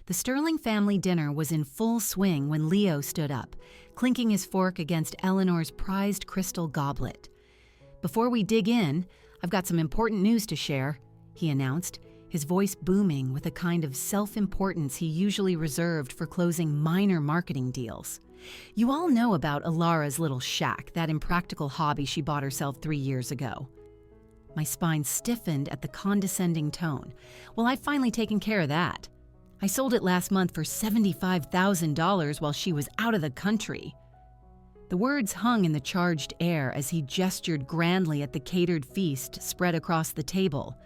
The Sterling family dinner was in full swing when Leo stood up, clinking his fork against Eleanor's prized crystal goblet. "Before we dig in, I've got some important news to share," he announced, his voice booming with a kind of self-importance he usually reserved for closing minor marketing deals. "You all know about Alara's little shack, that impractical hobby she bought herself 3 years ago." My spine stiffened at the condescending tone. "Well, I've finally taken care of that. I sold it last month for $75,000 while she was out of the country." The words hung in the charged air as he gestured grandly at the catered feast spread across the table.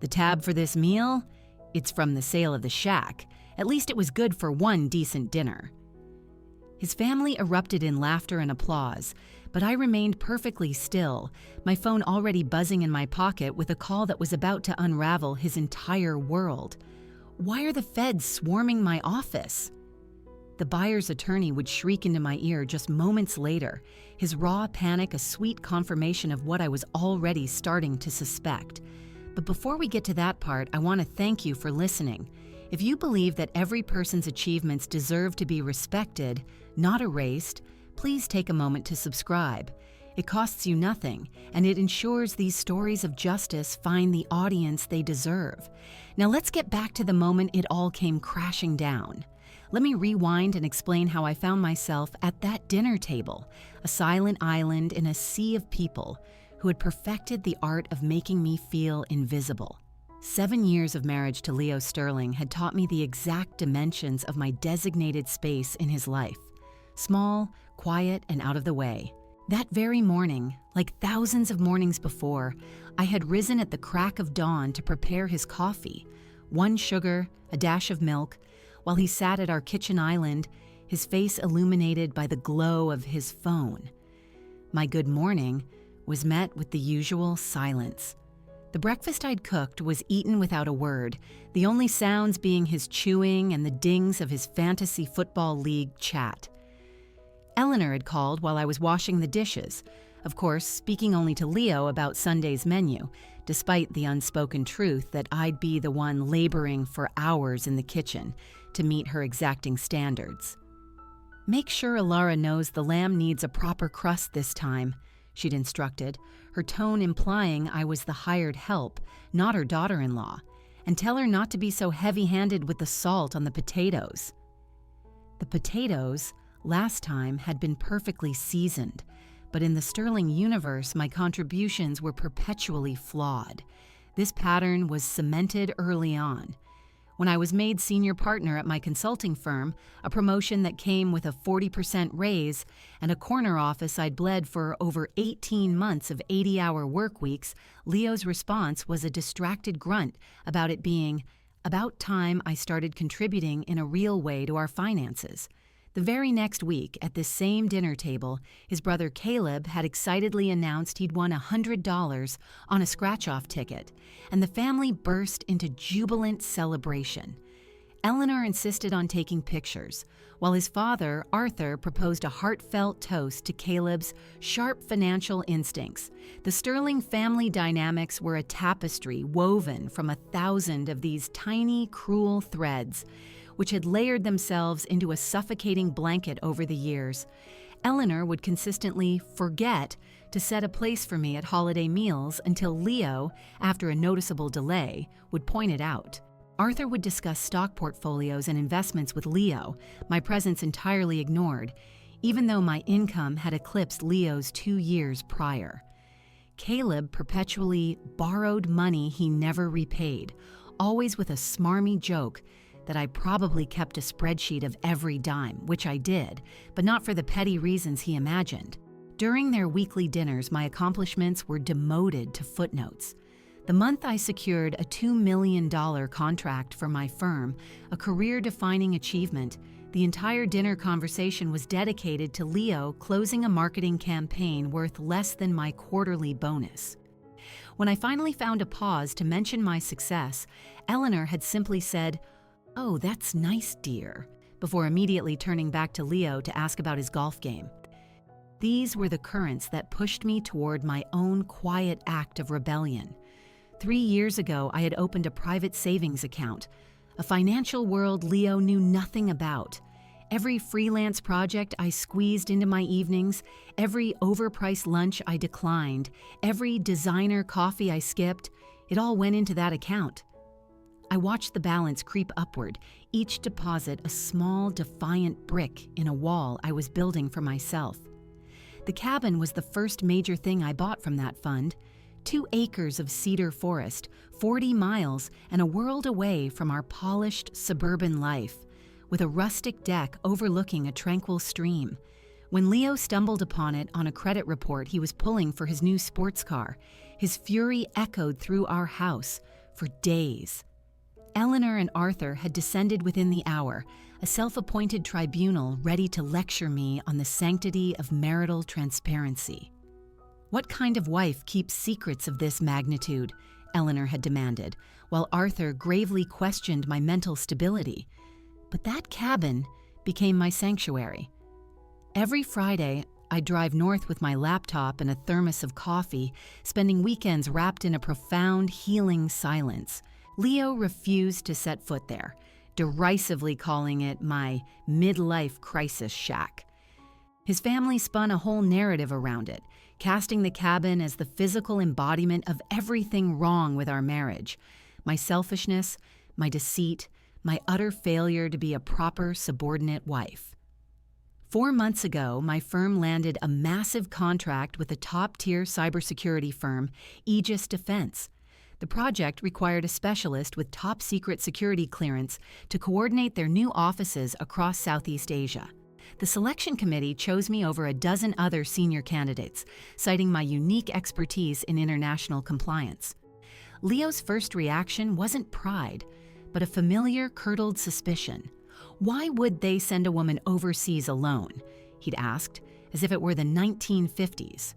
"The tab for this meal? It's from the sale of the shack. At least it was good for one decent dinner." His family erupted in laughter and applause, but I remained perfectly still, my phone already buzzing in my pocket with a call that was about to unravel his entire world. Why are the feds swarming my office? The buyer's attorney would shriek into my ear just moments later, his raw panic a sweet confirmation of what I was already starting to suspect. But before we get to that part, I want to thank you for listening. If you believe that every person's achievements deserve to be respected, not erased, please take a moment to subscribe. It costs you nothing, and it ensures these stories of justice find the audience they deserve. Now let's get back to the moment it all came crashing down. Let me rewind and explain how I found myself at that dinner table, a silent island in a sea of people who had perfected the art of making me feel invisible. 7 years of marriage to Leo Sterling had taught me the exact dimensions of my designated space in his life. Small, quiet, and out of the way. That very morning, like thousands of mornings before, I had risen at the crack of dawn to prepare his coffee, 1 sugar, a dash of milk, while he sat at our kitchen island, his face illuminated by the glow of his phone. My good morning was met with the usual silence. The breakfast I'd cooked was eaten without a word, the only sounds being his chewing and the dings of his fantasy football league chat. Eleanor had called while I was washing the dishes, of course speaking only to Leo about Sunday's menu, despite the unspoken truth that I'd be the one laboring for hours in the kitchen to meet her exacting standards. "Make sure Alara knows the lamb needs a proper crust this time," she'd instructed, her tone implying I was the hired help, not her daughter-in-law, "and tell her not to be so heavy-handed with the salt on the potatoes." The potatoes, last time, had been perfectly seasoned, but in the Sterling universe, my contributions were perpetually flawed. This pattern was cemented early on. When I was made senior partner at my consulting firm, a promotion that came with a 40% raise and a corner office I'd bled for over 18 months of 80-hour work weeks, Leo's response was a distracted grunt about it being about time I started contributing in a real way to our finances. The very next week, at this same dinner table, his brother Caleb had excitedly announced he'd won $100 on a scratch-off ticket, and the family burst into jubilant celebration. Eleanor insisted on taking pictures, while his father, Arthur, proposed a heartfelt toast to Caleb's sharp financial instincts. The Sterling family dynamics were a tapestry woven from 1,000 of these tiny, cruel threads, which had layered themselves into a suffocating blanket over the years. Eleanor would consistently forget to set a place for me at holiday meals until Leo, after a noticeable delay, would point it out. Arthur would discuss stock portfolios and investments with Leo, my presence entirely ignored, even though my income had eclipsed Leo's 2 years prior. Caleb perpetually borrowed money he never repaid, always with a smarmy joke that I probably kept a spreadsheet of every dime, which I did, but not for the petty reasons he imagined. During their weekly dinners, my accomplishments were demoted to footnotes. The month I secured a $2 million contract for my firm, a career-defining achievement, the entire dinner conversation was dedicated to Leo closing a marketing campaign worth less than my quarterly bonus. When I finally found a pause to mention my success, Eleanor had simply said, "Oh, that's nice, dear," before immediately turning back to Leo to ask about his golf game. These were the currents that pushed me toward my own quiet act of rebellion. 3 years ago, I had opened a private savings account, a financial world Leo knew nothing about. Every freelance project I squeezed into my evenings, every overpriced lunch I declined, every designer coffee I skipped, it all went into that account. I watched the balance creep upward, each deposit a small, defiant brick in a wall I was building for myself. The cabin was the first major thing I bought from that fund. 2 acres of cedar forest, 40 miles, and a world away from our polished suburban life, with a rustic deck overlooking a tranquil stream. When Leo stumbled upon it on a credit report he was pulling for his new sports car, his fury echoed through our house for days. Eleanor and Arthur had descended within the hour, a self-appointed tribunal ready to lecture me on the sanctity of marital transparency. "What kind of wife keeps secrets of this magnitude?" Eleanor had demanded, while Arthur gravely questioned my mental stability. But that cabin became my sanctuary. Every Friday, I'd drive north with my laptop and a thermos of coffee, spending weekends wrapped in a profound, healing silence. Leo refused to set foot there, derisively calling it my midlife crisis shack. His family spun a whole narrative around it, casting the cabin as the physical embodiment of everything wrong with our marriage: my selfishness, my deceit, my utter failure to be a proper subordinate wife. 4 months ago, my firm landed a massive contract with a top-tier cybersecurity firm, Aegis Defense. The project required a specialist with top-secret security clearance to coordinate their new offices across Southeast Asia. The selection committee chose me over a dozen other senior candidates, citing my unique expertise in international compliance. Leo's first reaction wasn't pride, but a familiar, curdled suspicion. Why would they send a woman overseas alone? He'd asked, as if it were the 1950s.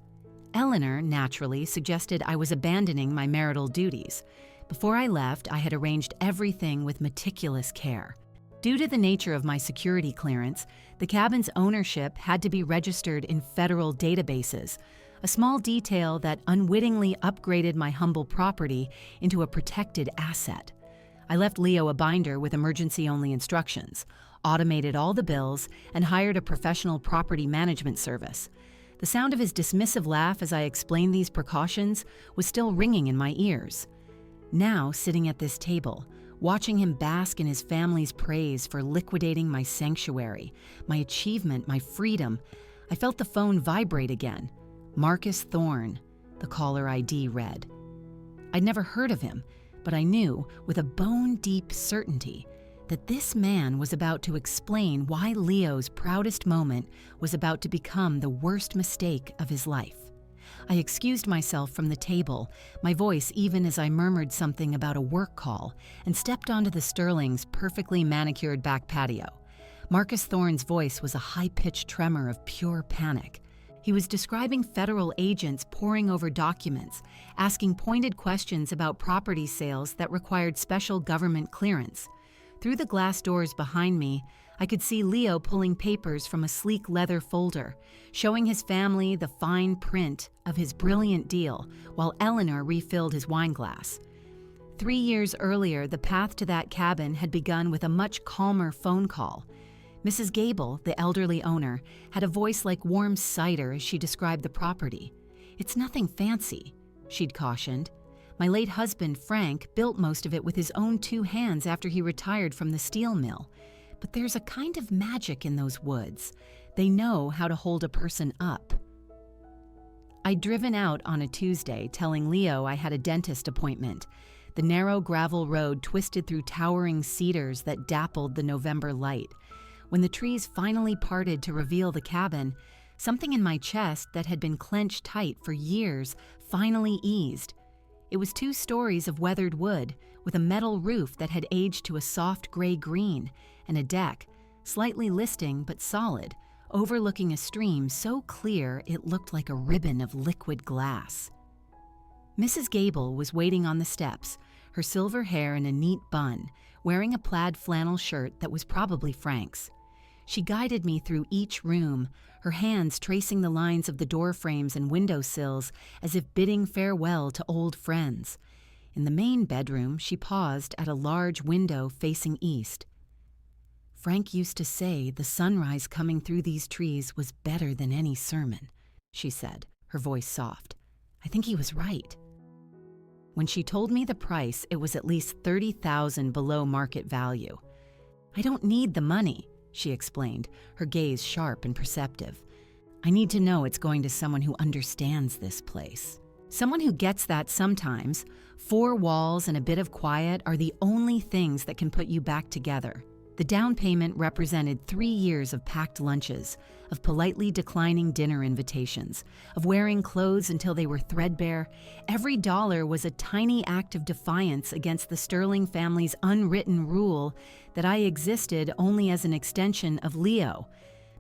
Eleanor, naturally, suggested I was abandoning my marital duties. Before I left, I had arranged everything with meticulous care. Due to the nature of my security clearance, the cabin's ownership had to be registered in federal databases, a small detail that unwittingly upgraded my humble property into a protected asset. I left Leo a binder with emergency-only instructions, automated all the bills, and hired a professional property management service. The sound of his dismissive laugh as I explained these precautions was still ringing in my ears. Now, sitting at this table, watching him bask in his family's praise for liquidating my sanctuary, my achievement, my freedom, I felt the phone vibrate again. Marcus Thorne, the caller ID read. I'd never heard of him, but I knew, with a bone-deep certainty, that this man was about to explain why Leo's proudest moment was about to become the worst mistake of his life. I excused myself from the table, my voice even as I murmured something about a work call, and stepped onto the Sterling's perfectly manicured back patio. Marcus Thorne's voice was a high-pitched tremor of pure panic. He was describing federal agents poring over documents, asking pointed questions about property sales that required special government clearance. Through the glass doors behind me, I could see Leo pulling papers from a sleek leather folder, showing his family the fine print of his brilliant deal, while Eleanor refilled his wine glass. 3 years earlier, the path to that cabin had begun with a much calmer phone call. Mrs. Gable, the elderly owner, had a voice like warm cider as she described the property. "It's nothing fancy," she'd cautioned. My late husband, Frank, built most of it with his own 2 hands after he retired from the steel mill. But there's a kind of magic in those woods. They know how to hold a person up. I'd driven out on a Tuesday, telling Leo I had a dentist appointment. The narrow gravel road twisted through towering cedars that dappled the November light. When the trees finally parted to reveal the cabin, something in my chest that had been clenched tight for years finally eased. It was 2 stories of weathered wood, with a metal roof that had aged to a soft gray green, and a deck, slightly listing but solid, overlooking a stream so clear it looked like a ribbon of liquid glass. Mrs. Gable was waiting on the steps, her silver hair in a neat bun, wearing a plaid flannel shirt that was probably Frank's. She guided me through each room, her hands tracing the lines of the door frames and window sills as if bidding farewell to old friends. In the main bedroom, she paused at a large window facing east. "Frank used to say the sunrise coming through these trees was better than any sermon," she said, her voice soft. "I think he was right." When she told me the price, it was at least $30,000 below market value. "I don't need the money," she explained, her gaze sharp and perceptive. "I need to know it's going to someone who understands this place. Someone who gets that sometimes 4 walls and a bit of quiet are the only things that can put you back together." The down payment represented 3 years of packed lunches, of politely declining dinner invitations, of wearing clothes until they were threadbare. Every dollar was a tiny act of defiance against the Sterling family's unwritten rule that I existed only as an extension of Leo.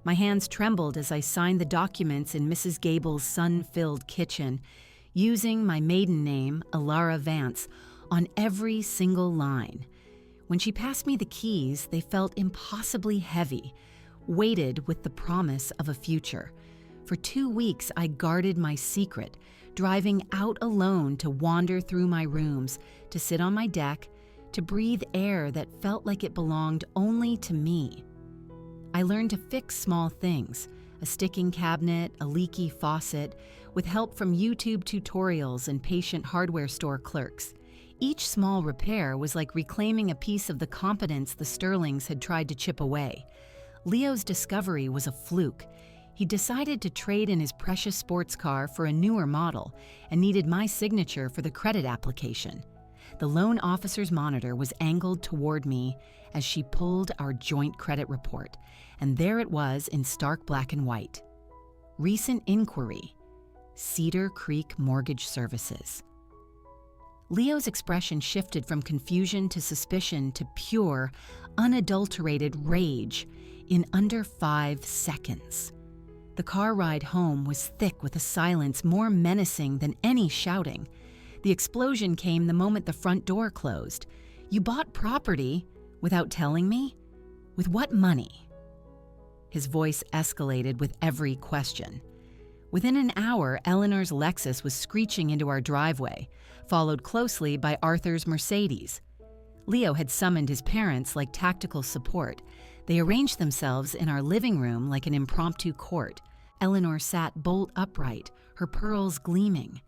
My hands trembled as I signed the documents in Mrs. Gable's sun-filled kitchen, using my maiden name, Alara Vance, on every single line. When she passed me the keys, they felt impossibly heavy, weighted with the promise of a future. For 2 weeks, I guarded my secret, driving out alone to wander through my rooms, to sit on my deck, to breathe air that felt like it belonged only to me. I learned to fix small things, a sticking cabinet, a leaky faucet, with help from YouTube tutorials and patient hardware store clerks. Each small repair was like reclaiming a piece of the competence the Sterlings had tried to chip away. Leo's discovery was a fluke. He decided to trade in his precious sports car for a newer model and needed my signature for the credit application. The loan officer's monitor was angled toward me as she pulled our joint credit report, and there it was in stark black and white. Recent inquiry, Cedar Creek Mortgage Services. Leo's expression shifted from confusion to suspicion to pure, unadulterated rage in under 5 seconds. The car ride home was thick with a silence more menacing than any shouting. The explosion came the moment the front door closed. "You bought property without telling me? With what money?" His voice escalated with every question. Within an hour, Eleanor's Lexus was screeching into our driveway, followed closely by Arthur's Mercedes. Leo had summoned his parents like tactical support. They arranged themselves in our living room like an impromptu court. Eleanor sat bolt upright, her pearls gleaming.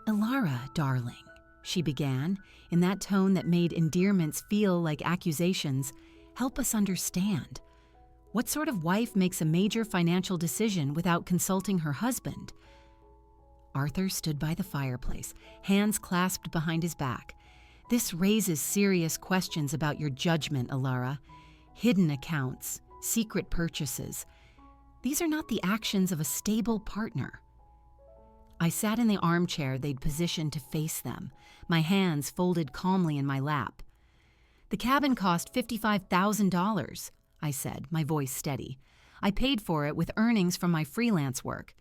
"Alara, darling," she began, in that tone that made endearments feel like accusations, "help us understand. What sort of wife makes a major financial decision without consulting her husband?" Arthur stood by the fireplace, hands clasped behind his back. "This raises serious questions about your judgment, Alara. Hidden accounts, secret purchases. These are not the actions of a stable partner." I sat in the armchair they'd positioned to face them, my hands folded calmly in my lap. "The cabin cost $55,000, I said, my voice steady. "I paid for it with earnings from my freelance work.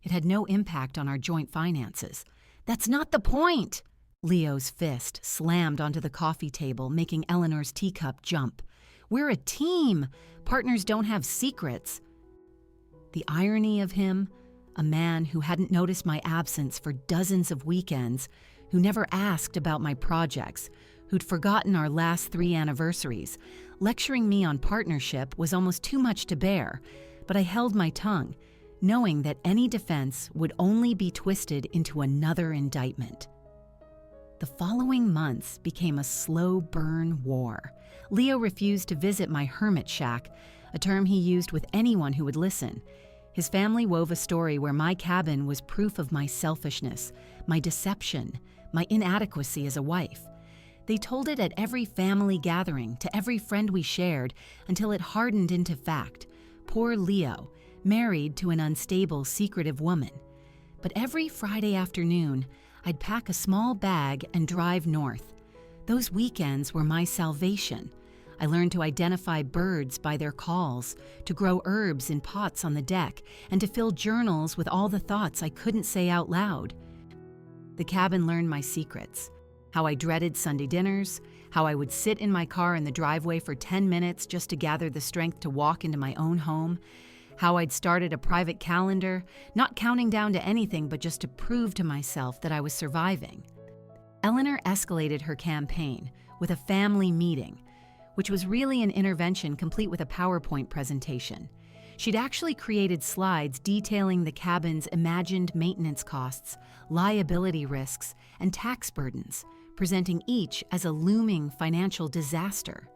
It had no impact on our joint finances." "That's not the point!" Leo's fist slammed onto the coffee table, making Eleanor's teacup jump. "We're a team. Partners don't have secrets." The irony of him, a man who hadn't noticed my absence for dozens of weekends, who never asked about my projects, who'd forgotten our last 3 anniversaries, lecturing me on partnership was almost too much to bear, but I held my tongue, knowing that any defense would only be twisted into another indictment. The following months became a slow burn war. Leo refused to visit my hermit shack, a term he used with anyone who would listen. His family wove a story where my cabin was proof of my selfishness, my deception, my inadequacy as a wife. They told it at every family gathering, to every friend we shared, until it hardened into fact. Poor Leo, married to an unstable, secretive woman. But every Friday afternoon, I'd pack a small bag and drive north. Those weekends were my salvation. I learned to identify birds by their calls, to grow herbs in pots on the deck, and to fill journals with all the thoughts I couldn't say out loud. The cabin learned my secrets. How I dreaded Sunday dinners, how I would sit in my car in the driveway for 10 minutes just to gather the strength to walk into my own home, how I'd started a private calendar, not counting down to anything but just to prove to myself that I was surviving. Eleanor escalated her campaign with a family meeting, which was really an intervention complete with a PowerPoint presentation. She'd actually created slides detailing the cabin's imagined maintenance costs, liability risks, and tax burdens, presenting each as a looming financial disaster.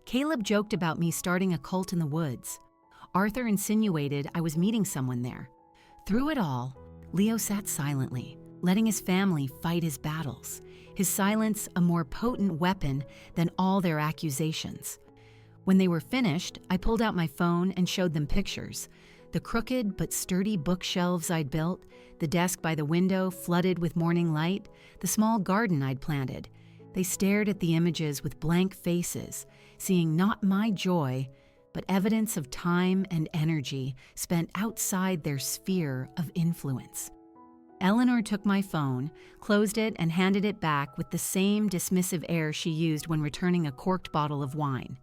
Caleb joked about me starting a cult in the woods. Arthur insinuated I was meeting someone there. Through it all, Leo sat silently, letting his family fight his battles, his silence a more potent weapon than all their accusations. When they were finished, I pulled out my phone and showed them pictures. The crooked but sturdy bookshelves I'd built, the desk by the window flooded with morning light, the small garden I'd planted. They stared at the images with blank faces, seeing not my joy, but evidence of time and energy spent outside their sphere of influence. Eleanor took my phone, closed it, and handed it back with the same dismissive air she used when returning a corked bottle of wine.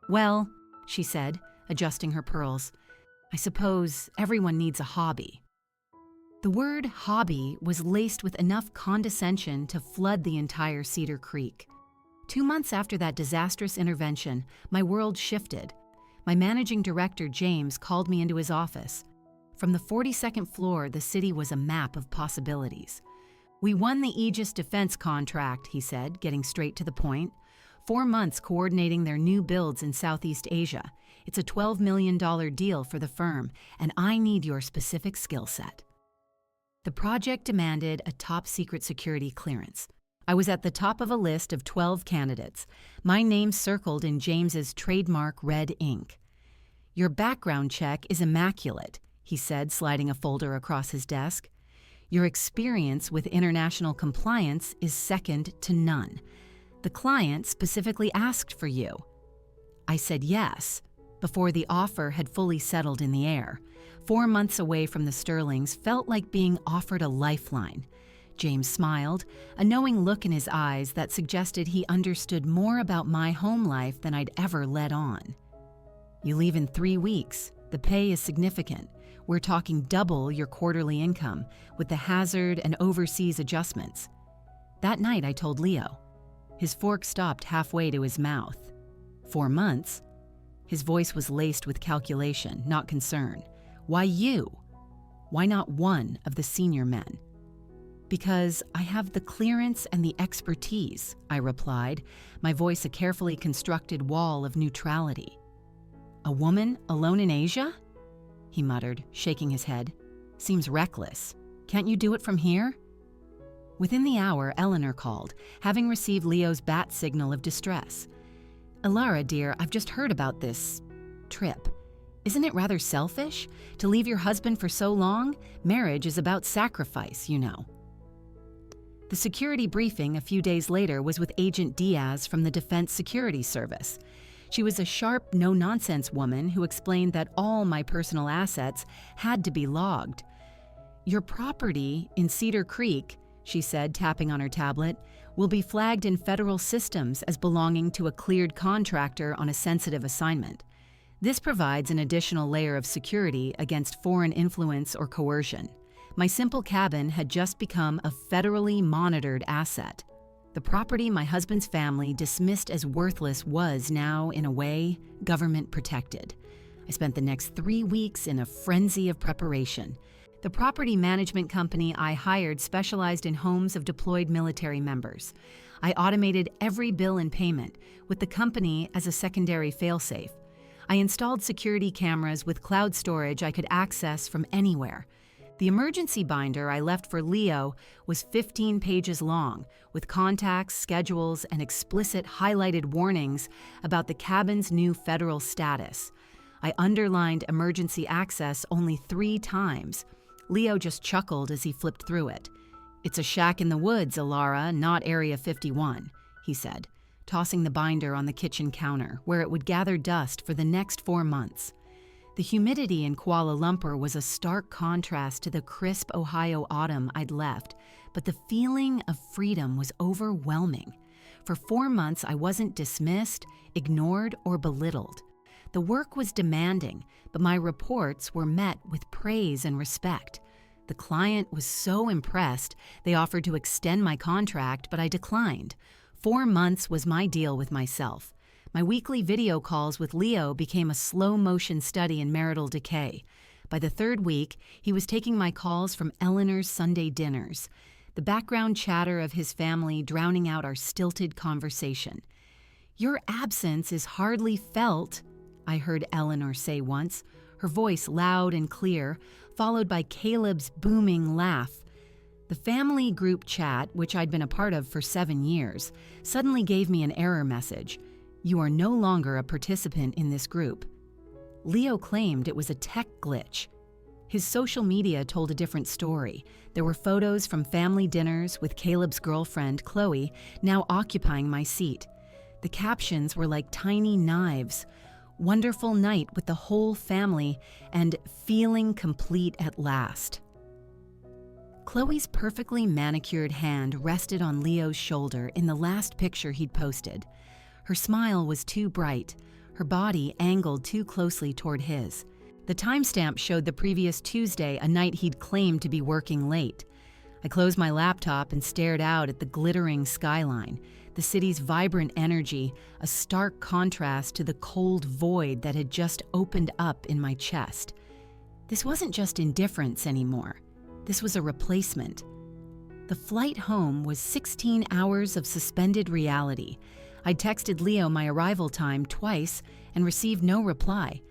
"Well," she said, adjusting her pearls, "I suppose everyone needs a hobby." The word hobby was laced with enough condescension to flood the entire Cedar Creek. 2 months after that disastrous intervention, my world shifted. My managing director, James, called me into his office. From the 42nd floor, the city was a map of possibilities. "We won the Aegis defense contract," he said, getting straight to the point. 4 months coordinating their new builds in Southeast Asia. It's a $12 million deal for the firm, and I need your specific skill set. The project demanded a top-secret security clearance. I was at the top of a list of 12 candidates, my name circled in James's trademark red ink. "Your background check is immaculate," he said, sliding a folder across his desk. "Your experience with international compliance is second to none. The client specifically asked for you." I said yes, before the offer had fully settled in the air. 4 months away from the Sterlings felt like being offered a lifeline. James smiled, a knowing look in his eyes that suggested he understood more about my home life than I'd ever let on. "You leave in 3 weeks. The pay is significant. We're talking double your quarterly income, with the hazard and overseas adjustments." That night I told Leo. His fork stopped halfway to his mouth. 4 months? His voice was laced with calculation, not concern. "Why you? Why not one of the senior men?" "Because I have the clearance and the expertise," I replied, my voice a carefully constructed wall of neutrality. "A woman alone in Asia?" he muttered, shaking his head. "Seems reckless. Can't you do it from here?" Within the hour, Eleanor called, having received Leo's bat signal of distress. "Alara, dear, I've just heard about this trip. Isn't it rather selfish to leave your husband for so long? Marriage is about sacrifice, you know." The security briefing a few days later was with Agent Diaz from the Defense Security Service. She was a sharp, no-nonsense woman who explained that all my personal assets had to be logged. "Your property in Cedar Creek," she said, tapping on her tablet, "will be flagged in federal systems as belonging to a cleared contractor on a sensitive assignment. This provides an additional layer of security against foreign influence or coercion. My simple cabin had just become a federally monitored asset. The property my husband's family dismissed as worthless was now, in a way, government protected. I spent the next 3 weeks in a frenzy of preparation. The property management company I hired specialized in homes of deployed military members. I automated every bill and payment, with the company as a secondary failsafe. I installed security cameras with cloud storage I could access from anywhere. The emergency binder I left for Leo was 15 pages long, with contacts, schedules, and explicit highlighted warnings about the cabin's new federal status. I underlined emergency access only 3 times. Leo just chuckled as he flipped through it. "It's a shack in the woods, Alara, not Area 51, he said, tossing the binder on the kitchen counter, where it would gather dust for the next 4 months. The humidity in Kuala Lumpur was a stark contrast to the crisp Ohio autumn I'd left, but the feeling of freedom was overwhelming. For 4 months, I wasn't dismissed, ignored, or belittled. The work was demanding, but my reports were met with praise and respect. The client was so impressed, they offered to extend my contract, but I declined. 4 months was my deal with myself. My weekly video calls with Leo became a slow-motion study in marital decay. By the 3rd week, he was taking my calls from Eleanor's Sunday dinners, the background chatter of his family drowning out our stilted conversation. "Your absence is hardly felt," I heard Eleanor say once, her voice loud and clear, followed by Caleb's booming laugh. The family group chat, which I'd been a part of for 7 years, suddenly gave me an error message. "You are no longer a participant in this group." Leo claimed it was a tech glitch. His social media told a different story. There were photos from family dinners with Caleb's girlfriend, Chloe, now occupying my seat. The captions were like tiny knives. "Wonderful night with the whole family," and "feeling complete at last." Chloe's perfectly manicured hand rested on Leo's shoulder in the last picture he'd posted. Her smile was too bright, her body angled too closely toward his. The timestamp showed the previous Tuesday, a night he'd claimed to be working late. I closed my laptop and stared out at the glittering skyline, the city's vibrant energy, a stark contrast to the cold void that had just opened up in my chest. This wasn't just indifference anymore. This was a replacement. The flight home was 16 hours of suspended reality. I'd texted Leo my arrival time twice and received no reply.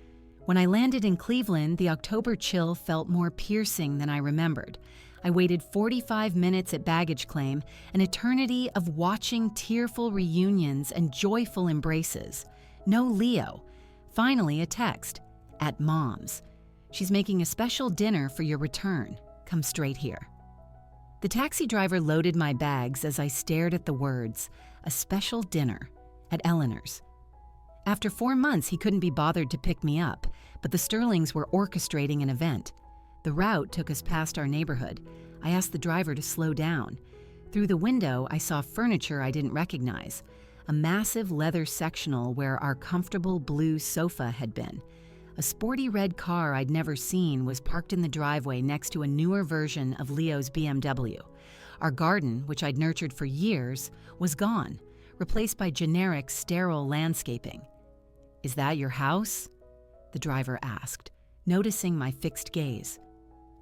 When I landed in Cleveland, the October chill felt more piercing than I remembered. I waited 45 minutes at baggage claim, an eternity of watching tearful reunions and joyful embraces. No Leo. Finally, a text. "At Mom's. She's making a special dinner for your return. Come straight here." The taxi driver loaded my bags as I stared at the words, "A special dinner," at Eleanor's. After 4 months, he couldn't be bothered to pick me up, but the Sterlings were orchestrating an event. The route took us past our neighborhood. I asked the driver to slow down. Through the window, I saw furniture I didn't recognize, a massive leather sectional where our comfortable blue sofa had been. A sporty red car I'd never seen was parked in the driveway next to a newer version of Leo's BMW. Our garden, which I'd nurtured for years, was gone, replaced by generic, sterile landscaping. "Is that your house?" the driver asked, noticing my fixed gaze.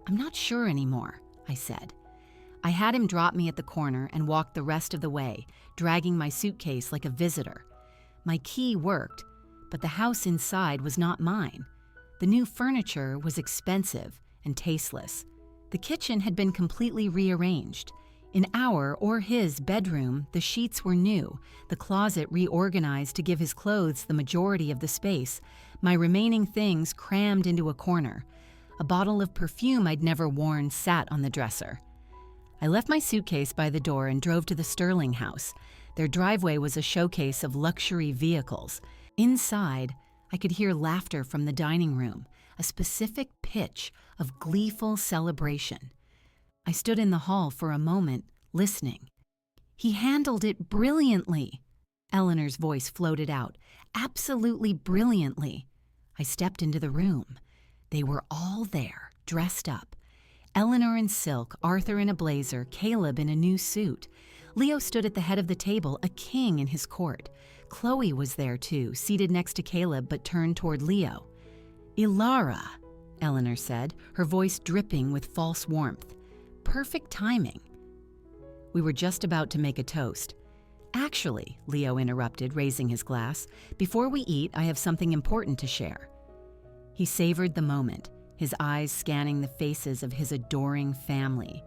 "I'm not sure anymore," I said. I had him drop me at the corner and walk the rest of the way, dragging my suitcase like a visitor. My key worked, but the house inside was not mine. The new furniture was expensive and tasteless. The kitchen had been completely rearranged. In our or his bedroom, the sheets were new, the closet reorganized to give his clothes the majority of the space, my remaining things crammed into a corner. A bottle of perfume I'd never worn sat on the dresser. I left my suitcase by the door and drove to the Sterling house. Their driveway was a showcase of luxury vehicles. Inside, I could hear laughter from the dining room, a specific pitch of gleeful celebration. I stood in the hall for a moment, listening. "He handled it brilliantly," Eleanor's voice floated out. "Absolutely brilliantly." I stepped into the room. They were all there, dressed up. Eleanor in silk, Arthur in a blazer, Caleb in a new suit. Leo stood at the head of the table, a king in his court. Chloe was there too, seated next to Caleb but turned toward Leo. "Ilara," Eleanor said, her voice dripping with false warmth. "Perfect timing." We were just about to make a toast. "Actually," Leo interrupted, raising his glass, "before we eat, I have something important to share." He savored the moment, his eyes scanning the faces of his adoring family.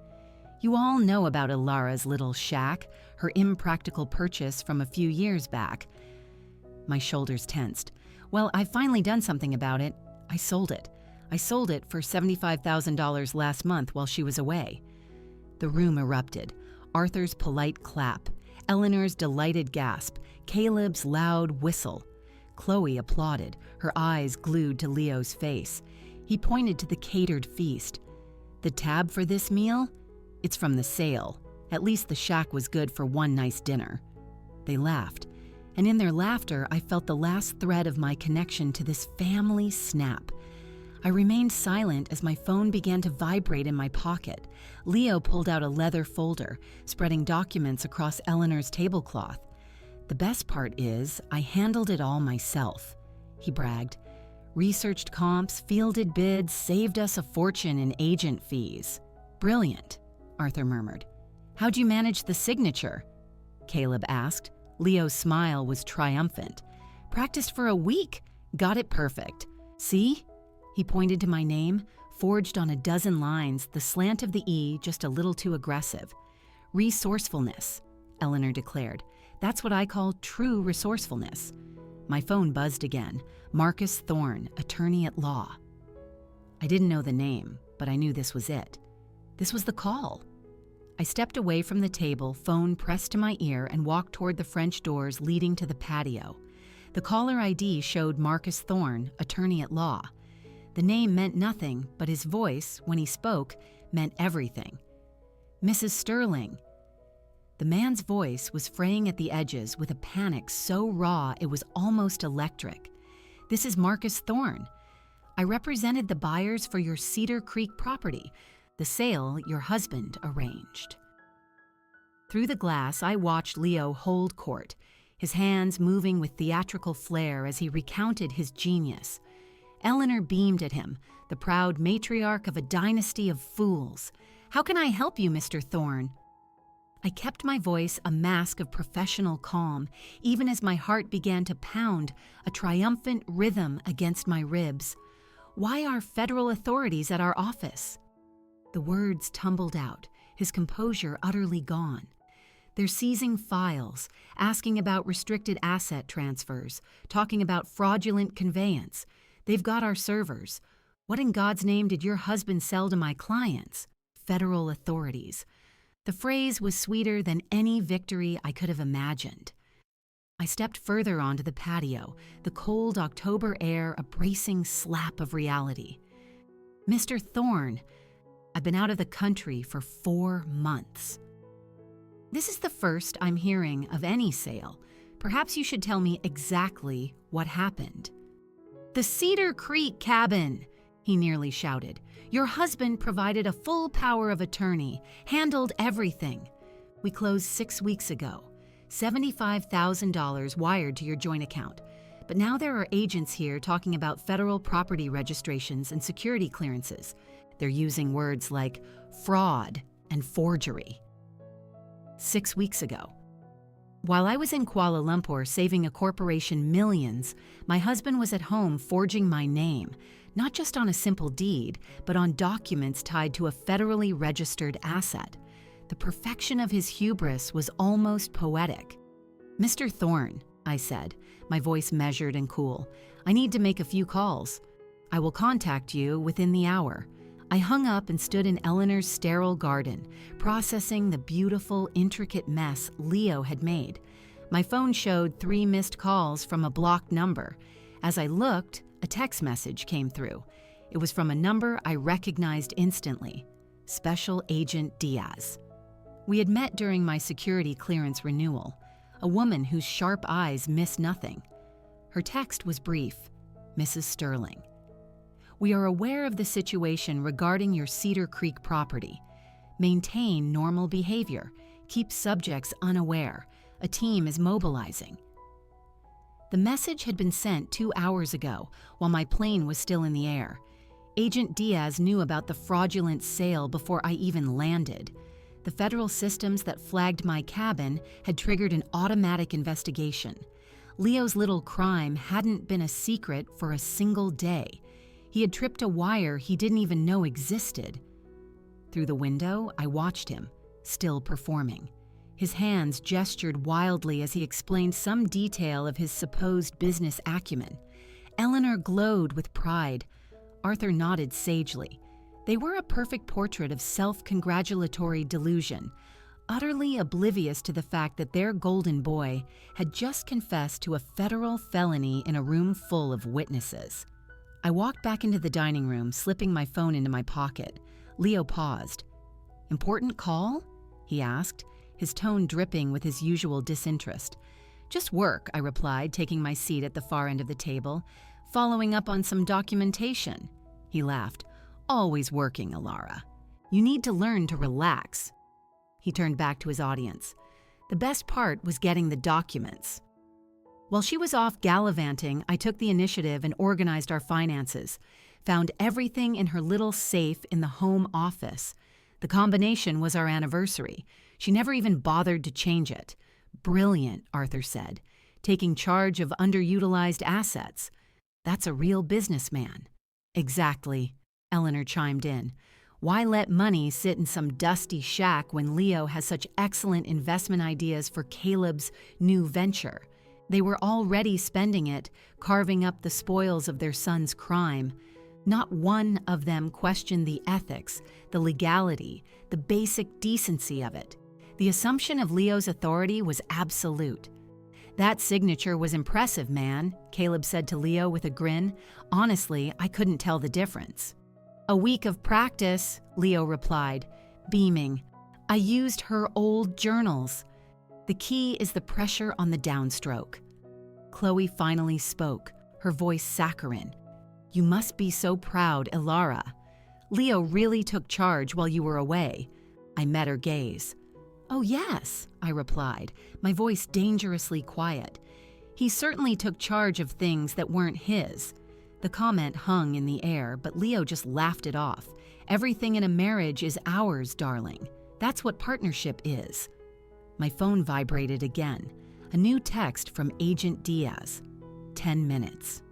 "You all know about Ilara's little shack, her impractical purchase from a few years back." My shoulders tensed. "Well, I've finally done something about it. I sold it. I sold it for $75,000 last month while she was away." The room erupted. Arthur's polite clap, Eleanor's delighted gasp, Caleb's loud whistle. Chloe applauded, her eyes glued to Leo's face. He pointed to the catered feast. "The tab for this meal? It's from the sale. At least the shack was good for one nice dinner." They laughed, and in their laughter I felt the last thread of my connection to this family snap. I remained silent as my phone began to vibrate in my pocket. Leo pulled out a leather folder, spreading documents across Eleanor's tablecloth. "The best part is, I handled it all myself," he bragged. "Researched comps, fielded bids, saved us a fortune in agent fees." "Brilliant," Arthur murmured. "How'd you manage the signature?" Caleb asked. Leo's smile was triumphant. "Practiced for a week. Got it perfect. See?" He pointed to my name, forged on a dozen lines, the slant of the E just a little too aggressive. "Resourcefulness," Eleanor declared. "That's what I call true resourcefulness." My phone buzzed again. Marcus Thorne, attorney at law. I didn't know the name, but I knew this was it. This was the call. I stepped away from the table, phone pressed to my ear, and walked toward the French doors leading to the patio. The caller ID showed Marcus Thorne, attorney at law. The name meant nothing, but his voice, when he spoke, meant everything. "Mrs. Sterling." The man's voice was fraying at the edges with a panic so raw it was almost electric. "This is Marcus Thorne. I represented the buyers for your Cedar Creek property, the sale your husband arranged." Through the glass, I watched Leo hold court, his hands moving with theatrical flair as he recounted his genius. Eleanor beamed at him, the proud matriarch of a dynasty of fools. "How can I help you, Mr. Thorne?" I kept my voice a mask of professional calm, even as my heart began to pound, a triumphant rhythm against my ribs. "Why are federal authorities at our office?" The words tumbled out, his composure utterly gone. "They're seizing files, asking about restricted asset transfers, talking about fraudulent conveyance. They've got our servers. What in God's name did your husband sell to my clients? Federal authorities." The phrase was sweeter than any victory I could have imagined. I stepped further onto the patio, the cold October air a bracing slap of reality. "Mr. Thorne, I've been out of the country for 4 months." "This is the first I'm hearing of any sale. Perhaps you should tell me exactly what happened." "The Cedar Creek cabin," he nearly shouted. "Your husband provided a full power of attorney, handled everything. We closed 6 weeks ago. $75,000 wired to your joint account. But now there are agents here talking about federal property registrations and security clearances. They're using words like fraud and forgery." 6 weeks ago. While I was in Kuala Lumpur saving a corporation millions, my husband was at home forging my name, not just on a simple deed, but on documents tied to a federally registered asset. The perfection of his hubris was almost poetic. "Mr. Thorne," I said, my voice measured and cool, "I need to make a few calls. I will contact you within the hour." I hung up and stood in Eleanor's sterile garden, processing the beautiful, intricate mess Leo had made. My phone showed 3 missed calls from a blocked number. As I looked, a text message came through. It was from a number I recognized instantly: Special Agent Diaz. We had met during my security clearance renewal, a woman whose sharp eyes miss nothing. Her text was brief: "Mrs. Sterling, we are aware of the situation regarding your Cedar Creek property. Maintain normal behavior. Keep subjects unaware. A team is mobilizing." The message had been sent 2 hours ago, while my plane was still in the air. Agent Diaz knew about the fraudulent sale before I even landed. The federal systems that flagged my cabin had triggered an automatic investigation. Leo's little crime hadn't been a secret for a single day. He had tripped a wire he didn't even know existed. Through the window, I watched him, still performing. His hands gestured wildly as he explained some detail of his supposed business acumen. Eleanor glowed with pride. Arthur nodded sagely. They were a perfect portrait of self-congratulatory delusion, utterly oblivious to the fact that their golden boy had just confessed to a federal felony in a room full of witnesses. I walked back into the dining room, slipping my phone into my pocket. Leo paused. "Important call?" he asked, his tone dripping with his usual disinterest. "Just work," I replied, taking my seat at the far end of the table. "Following up on some documentation." He laughed. "Always working, Alara. You need to learn to relax." He turned back to his audience. The best part was getting the documents. While she was off gallivanting, I took the initiative and organized our finances. Found everything in her little safe in the home office. The combination was our anniversary. She never even bothered to change it. "Brilliant," Arthur said. "Taking charge of underutilized assets. That's a real businessman." "Exactly," Eleanor chimed in. "Why let money sit in some dusty shack when Leo has such excellent investment ideas for Caleb's new venture? They were already spending it, carving up the spoils of their son's crime. Not one of them questioned the ethics, the legality, the basic decency of it. The assumption of Leo's authority was absolute. That signature was impressive, man," Caleb said to Leo with a grin. "Honestly, I couldn't tell the difference." "A week of practice," Leo replied, beaming. "I used her old journals. The key is the pressure on the downstroke." Chloe finally spoke, her voice saccharine. "You must be so proud, Alara. Leo really took charge while you were away." I met her gaze. "Oh yes," I replied, my voice dangerously quiet. "He certainly took charge of things that weren't his." The comment hung in the air, but Leo just laughed it off. "Everything in a marriage is ours, darling. That's what partnership is." My phone vibrated again. A new text from Agent Diaz. 10 minutes.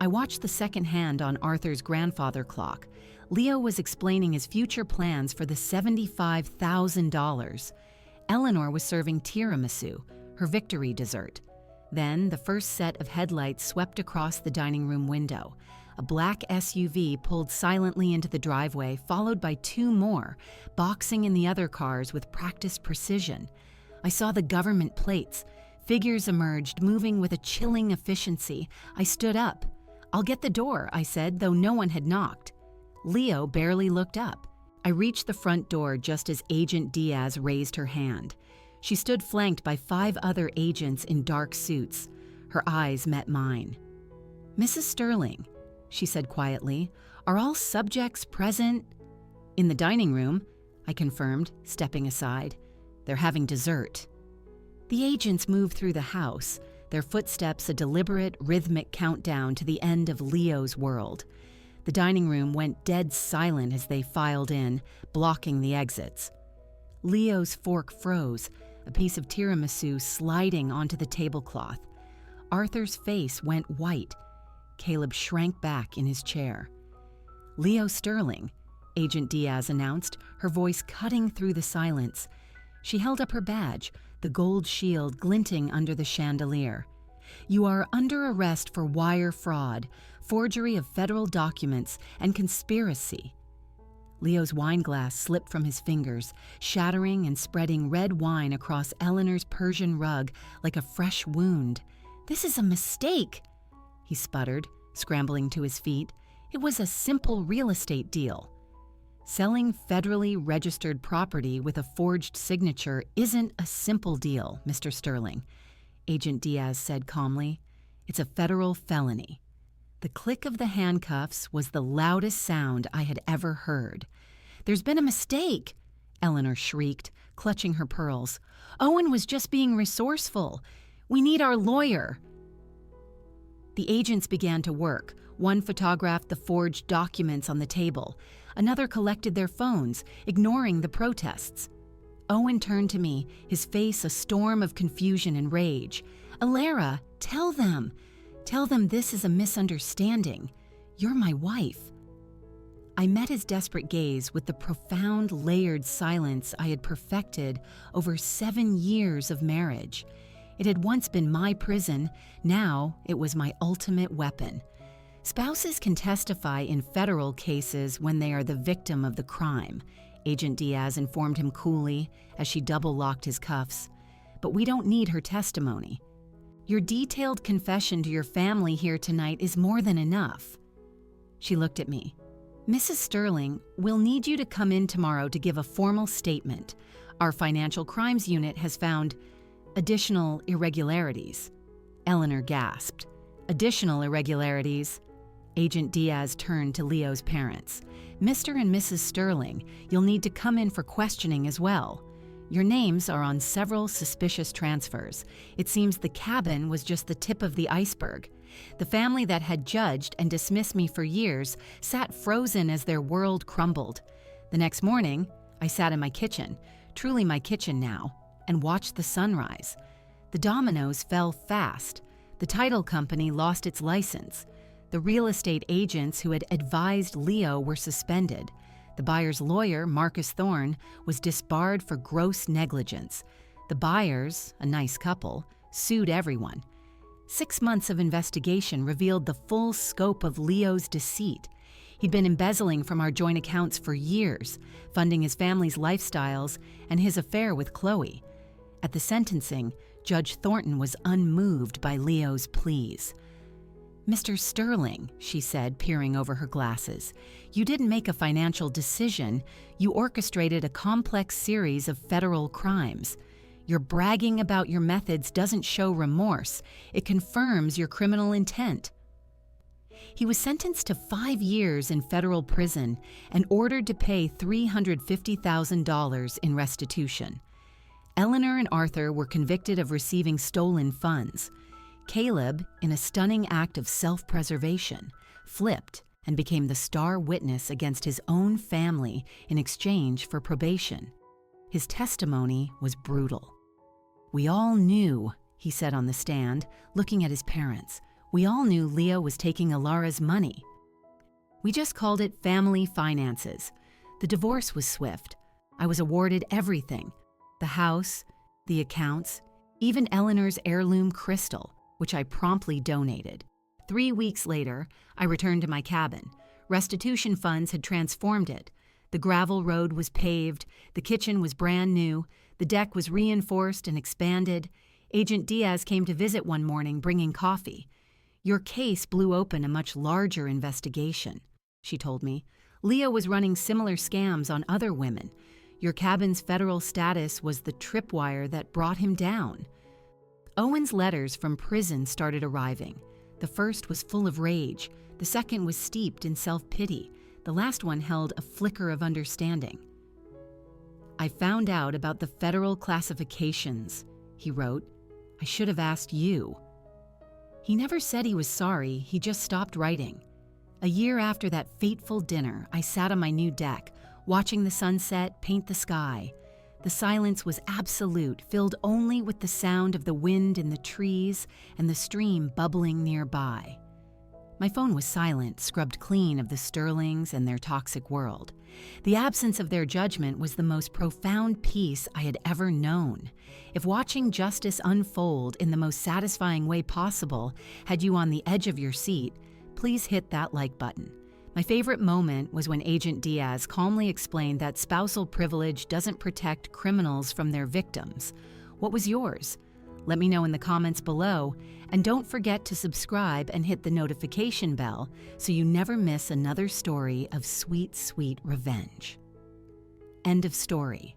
I watched the second hand on Arthur's grandfather clock. Leo was explaining his future plans for the $75,000. Eleanor was serving tiramisu, her victory dessert. Then the first set of headlights swept across the dining room window. A black SUV pulled silently into the driveway, followed by two more, boxing in the other cars with practiced precision. I saw the government plates. Figures emerged, moving with a chilling efficiency. I stood up. "I'll get the door," I said, though no one had knocked. Leo barely looked up. I reached the front door just as Agent Diaz raised her hand. She stood flanked by 5 other agents in dark suits. Her eyes met mine. "Mrs. Sterling," she said quietly, "are all subjects present?" "In the dining room," I confirmed, stepping aside. "They're having dessert." The agents moved through the house, their footsteps a deliberate, rhythmic countdown to the end of Leo's world. The dining room went dead silent as they filed in, blocking the exits. Leo's fork froze, a piece of tiramisu sliding onto the tablecloth. Arthur's face went white. Caleb shrank back in his chair. "Leo Sterling," Agent Diaz announced, her voice cutting through the silence. She held up her badge, the gold shield glinting under the chandelier. "You are under arrest for wire fraud, forgery of federal documents, and conspiracy." Leo's wineglass slipped from his fingers, shattering and spreading red wine across Eleanor's Persian rug like a fresh wound. "This is a mistake," he sputtered, scrambling to his feet. "It was a simple real estate deal." "Selling federally registered property with a forged signature isn't a simple deal, Mr. Sterling," Agent Diaz said calmly. "It's a federal felony." The click of the handcuffs was the loudest sound I had ever heard. "There's been a mistake," Eleanor shrieked, clutching her pearls. "Owen was just being resourceful. We need our lawyer." The agents began to work. One photographed the forged documents on the table. Another collected their phones, ignoring the protests. Owen turned to me, his face a storm of confusion and rage. "Alara, tell them. Tell them this is a misunderstanding. You're my wife." I met his desperate gaze with the profound, layered silence I had perfected over 7 years of marriage. It had once been my prison, now it was my ultimate weapon. "Spouses can testify in federal cases when they are the victim of the crime," Agent Diaz informed him coolly as she double-locked his cuffs. "But we don't need her testimony. Your detailed confession to your family here tonight is more than enough." She looked at me. "Mrs. Sterling, we'll need you to come in tomorrow to give a formal statement. Our financial crimes unit has found additional irregularities." Eleanor gasped. "Additional irregularities?" Agent Diaz turned to Leo's parents. "Mr. and Mrs. Sterling, you'll need to come in for questioning as well. Your names are on several suspicious transfers. It seems the cabin was just the tip of the iceberg. The family that had judged and dismissed me for years sat frozen as their world crumbled. The next morning, I sat in my kitchen, truly my kitchen now, and watched the sunrise. The dominoes fell fast. The title company lost its license. The real estate agents who had advised Leo were suspended. The buyer's lawyer, Marcus Thorne, was disbarred for gross negligence. The buyers, a nice couple, sued everyone. 6 months of investigation revealed the full scope of Leo's deceit. He'd been embezzling from our joint accounts for years, funding his family's lifestyles and his affair with Chloe. At the sentencing, Judge Thornton was unmoved by Leo's pleas. "Mr. Sterling," she said, peering over her glasses, "you didn't make a financial decision. You orchestrated a complex series of federal crimes. Your bragging about your methods doesn't show remorse. It confirms your criminal intent." He was sentenced to 5 years in federal prison and ordered to pay $350,000 in restitution. Eleanor and Arthur were convicted of receiving stolen funds. Caleb, in a stunning act of self-preservation, flipped and became the star witness against his own family in exchange for probation. His testimony was brutal. "We all knew," he said on the stand, looking at his parents, "we all knew Leo was taking Alara's money. We just called it family finances. The divorce was swift. I was awarded everything: the house, the accounts, even Eleanor's heirloom crystal, which I promptly donated. 3 weeks later, I returned to my cabin. Restitution funds had transformed it. The gravel road was paved, the kitchen was brand new, the deck was reinforced and expanded. Agent Diaz came to visit one morning bringing coffee. "Your case blew open a much larger investigation," she told me. "Leo was running similar scams on other women. Your cabin's federal status was the tripwire that brought him down." Owen's letters from prison started arriving. The first was full of rage. The second was steeped in self-pity. The last one held a flicker of understanding. "I found out about the federal classifications," he wrote. "I should have asked you." He never said he was sorry, he just stopped writing. A year after that fateful dinner, I sat on my new deck, watching the sunset paint the sky. The silence was absolute, filled only with the sound of the wind in the trees and the stream bubbling nearby. My phone was silent, scrubbed clean of the Sterlings and their toxic world. The absence of their judgment was the most profound peace I had ever known. If watching justice unfold in the most satisfying way possible had you on the edge of your seat, please hit that like button. My favorite moment was when Agent Diaz calmly explained that spousal privilege doesn't protect criminals from their victims. What was yours? Let me know in the comments below, and don't forget to subscribe and hit the notification bell so you never miss another story of sweet, sweet revenge. End of story.